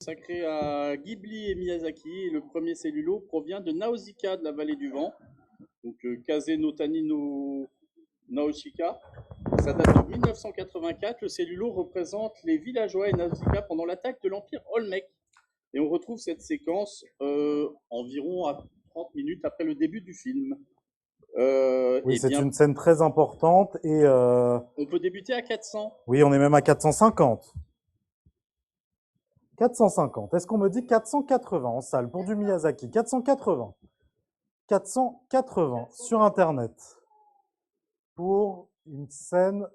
Consacré à Ghibli et Miyazaki. Et le premier cellulo provient de Nausicaa de la vallée du vent, donc Kaze no Tani no Nausicaa. Ça date de 1984. Le cellulo représente les villageois et Nausicaa pendant l'attaque de l'Empire Olmec. Et on retrouve cette séquence environ à 30 minutes après le début du film. Oui, Eh c'est bien, une scène très importante et on peut débuter à 400. oui, on est même à 450. 450. Est-ce qu'on me dit 480 en salle pour du Miyazaki? 480. 480 sur Internet pour une scène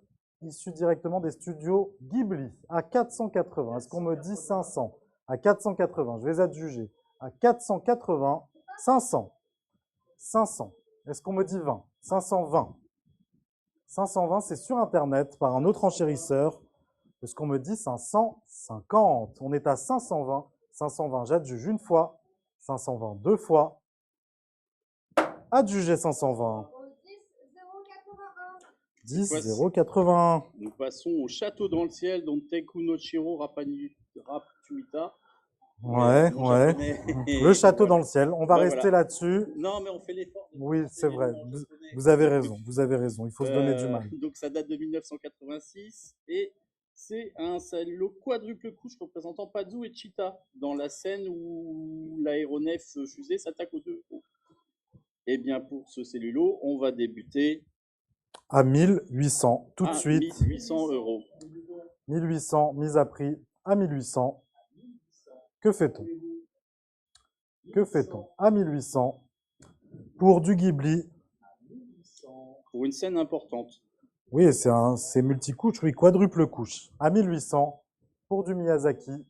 issue directement des studios Ghibli à 480. Est-ce qu'on me dit 500 à 480? Je vais adjuger à 480, 500. 500. Est-ce qu'on me dit 20? 520. 520, c'est sur Internet par un autre enchérisseur. Est-ce qu'on me dit 550? On est à 520. 520, j'adjuge une fois. 520, deux fois. Adjugé 520. 10 081. Nous passons au Château dans le ciel, dont Teiku no Chiro Raptuita. Ouais. Le château dans le ciel. On va rester là-dessus. Non, mais on fait l'effort. Oui, c'est vrai. Vous avez raison. Vous avez raison. Il faut se donner du mal. Donc ça date de 1986 et c'est un cellulo quadruple couche représentant Pazu et Cheetah dans la scène où l'aéronef fusée s'attaque aux deux. Et bien pour ce cellulo, on va débuter à 1800 tout de suite. 1800 €. 1800 mise à prix à 1800. Que fait-on? Que fait-on à 1800 pour du Ghibli? Pour une scène importante. Oui, c'est multicouche, oui, quadruple couche. À 1800 pour du Miyazaki.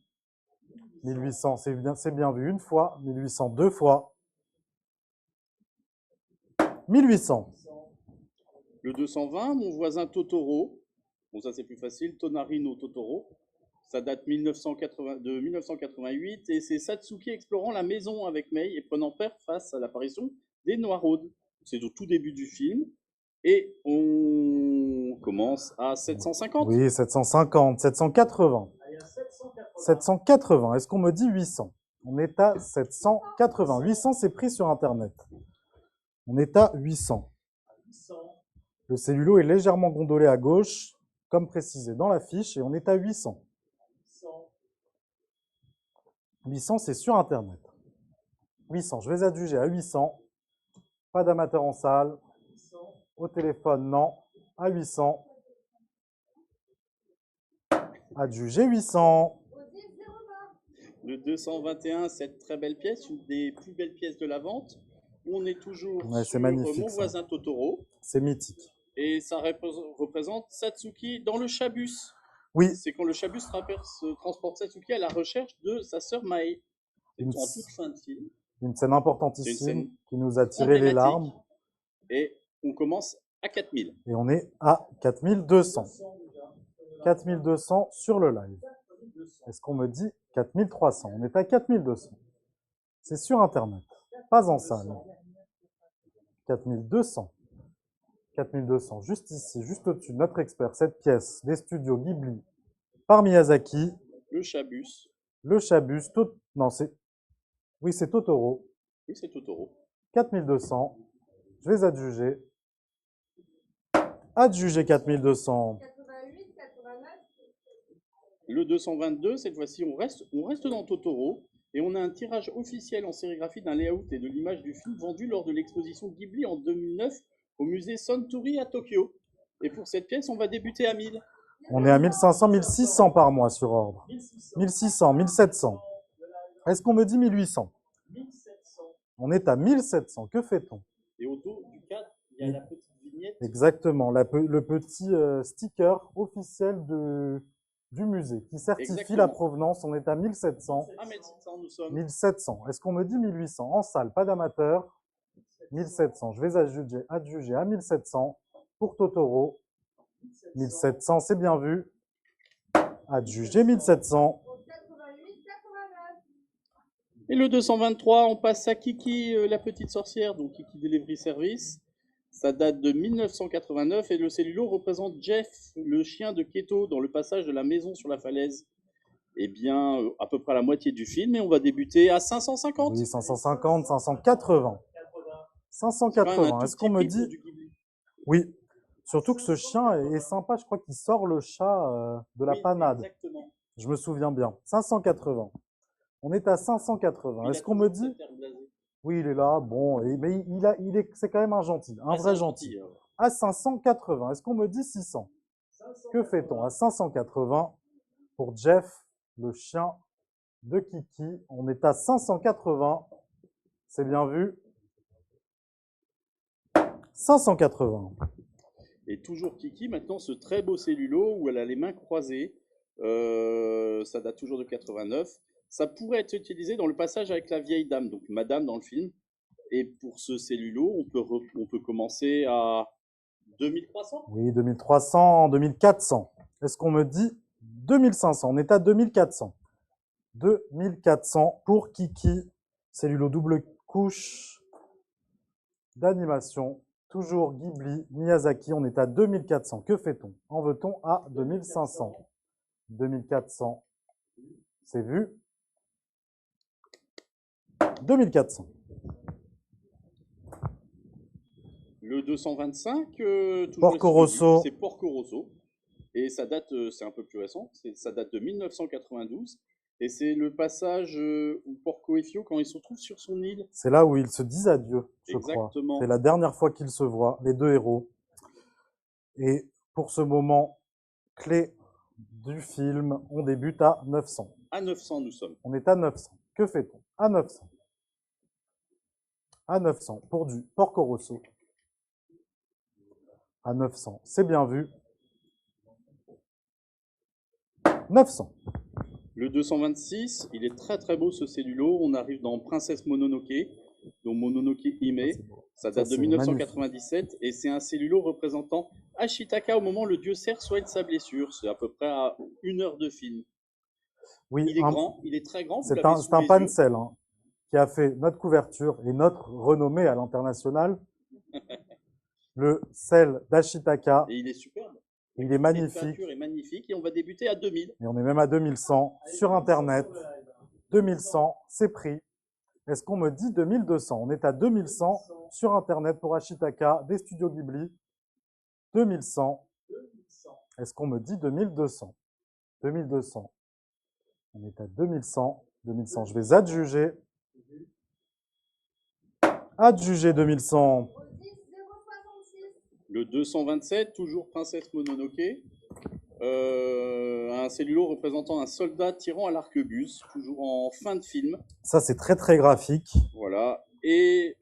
1800, c'est bien vu une fois. 1800, deux fois. 1800. Le 220, mon voisin Totoro. Bon, ça c'est plus facile. Tonari no Totoro. Ça date de 1988 et c'est Satsuki explorant la maison avec Mei et prenant peur face à l'apparition des Noiraudes. C'est au tout début du film et on commence à 750. Oui, 750, 780. 780, est-ce qu'on me dit 800? On est à 780. 800, c'est pris sur Internet. On est à 800. Le cellulo est légèrement gondolé à gauche, comme précisé dans la fiche, et on est à 800. 800, c'est sur Internet. 800, je vais adjuger à 800. Pas d'amateur en salle. Au téléphone, non. À 800. Adjugé 800. Le 221, cette très belle pièce, une des plus belles pièces de la vente. On est toujours sur Mon voisin Totoro. C'est mythique. Et ça représente Satsuki dans le Chabus. Oui. C'est quand le Chabus transporte Satsuki à la recherche de sa sœur Mai. En toute fin de film. Une scène importantissime qui nous a tiré les larmes. Et on commence à 4000. Et on est à 4200. 4200 sur le live. Est-ce qu'on me dit 4300? On est à 4200. C'est sur Internet, pas en salle. 4200. 4200, juste ici, juste au-dessus, notre expert, cette pièce des studios Ghibli par Miyazaki. Le Chabus. Le Chabus, non, c'est... Oui, c'est Totoro. Oui, c'est Totoro. 4200. Je vais adjuger. Adjuger 4200. 88, 89. Le 222, cette fois-ci, on reste dans Totoro. Et on a un tirage officiel en sérigraphie d'un layout et de l'image du film vendu lors de l'exposition Ghibli en 2009 au musée Suntory à Tokyo. Et pour cette pièce, on va débuter à 1000. On est à 1500, 1600 par mois sur ordre. 1600, 1700. Est-ce qu'on me dit 1800? 1700. On est à 1700. Que fait-on? Et au dos du cadre, il y a la petite vignette. Exactement, le petit sticker officiel du musée qui certifie la provenance. On est à 1700. À 1700, nous sommes. 1700. Est-ce qu'on me dit 1800? En salle, pas d'amateur. 1700. Je vais adjuger à 1700 pour Totoro. 1700, c'est bien vu. Adjugé 1700. Et le 223, on passe à Kiki, la petite sorcière, donc Kiki Delivery Service. Ça date de 1989 et le cellulo représente Jeff, le chien de Keto, dans le passage de la maison sur la falaise. Eh bien, à peu près la moitié du film, et on va débuter à 550. Oui, 550, 580. C'est quand même un 580. tout Est-ce qu'on petit me prix pour dit... du Ghibli. Oui, surtout que ce chien est sympa. Je crois qu'il sort le chat de la Oui, panade. exactement. Je me souviens bien. 580. On est à 580. Il Est-ce a qu'on me toujours dit... cet air blasé. Oui, il est là. Bon, mais c'est quand même un gentil. Un Ah, c'est vrai un gentil. gentil. À 580. Est-ce qu'on me dit 600? Que fait-on à 580 pour Jeff, le chien de Kiki? On est à 580. C'est bien vu. 580. Et toujours Kiki, maintenant, ce très beau cellulo où elle a les mains croisées. Ça date toujours de 89. Ça pourrait être utilisé dans le passage avec la vieille dame, donc madame dans le film. Et pour ce cellulo, on peut commencer à 2300. Oui, 2300, 2400. Est-ce qu'on me dit 2500? On est à 2400. 2400 pour Kiki. Cellulo double couche d'animation. Toujours Ghibli, Miyazaki. On est à 2400. Que fait-on? En veut-on à 2500? 2400. C'est vu. 2400. Le 225, toujours Porco les studios Rosso. Ghibli, c'est Porco Rosso. Et ça date, c'est un peu plus récent, ça date de 1992. Et c'est le passage où Porco et Fio, quand ils se retrouvent sur son île. C'est là où ils se disent adieu, je crois. Exactement. C'est la dernière fois qu'ils se voient, les deux héros. Et pour ce moment clé du film, on débute à 900. À 900, nous sommes. On est à 900. Que fait-on à 900? À 900 pour du Porco Rosso. À 900, c'est bien vu. 900. Le 226, il est très très beau ce cellulo. On arrive dans Princesse Mononoke, donc Mononoke Hime. Ça date de 1997 et c'est un cellulo représentant Ashitaka au moment où le dieu cerf soigne sa blessure. C'est à peu près à 1 heure de film. Oui, Il est grand, il est très grand. c'est un pansel qui a fait notre couverture et notre renommée à l'international. Le sel d'Ashitaka. Et il est superbe. Il est magnifique. La couverture est magnifique et on va débuter à 2000. Et on est même à 2100 sur Internet. 2100, c'est pris. Est-ce qu'on me dit 2200? On est à 2100 sur Internet pour Ashitaka des studios Ghibli. 2100. Est-ce qu'on me dit 2200? 2200. On est à 2100. 2100. Je vais adjuger. Adjuger 2100. Le 227, toujours Princesse Mononoke. Un cellulo représentant un soldat tirant à l'arquebuse, toujours en fin de film. Ça, c'est très très graphique. Voilà. Et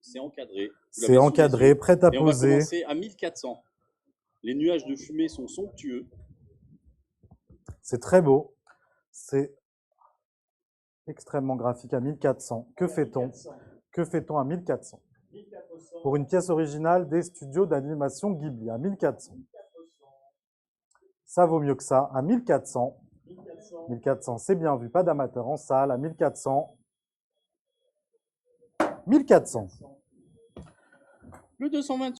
c'est encadré. C'est encadré, prêt à et poser. On va commencer à 1400. Les nuages de fumée sont somptueux. C'est très beau. C'est extrêmement graphique à 1400. Que fait-on? Que fait-on à 1400? Pour une pièce originale des studios d'animation Ghibli, à 1400. Ça vaut mieux que ça, à 1400. 1400, c'est bien vu, pas d'amateur en salle, à 1400. 1400. Le 228.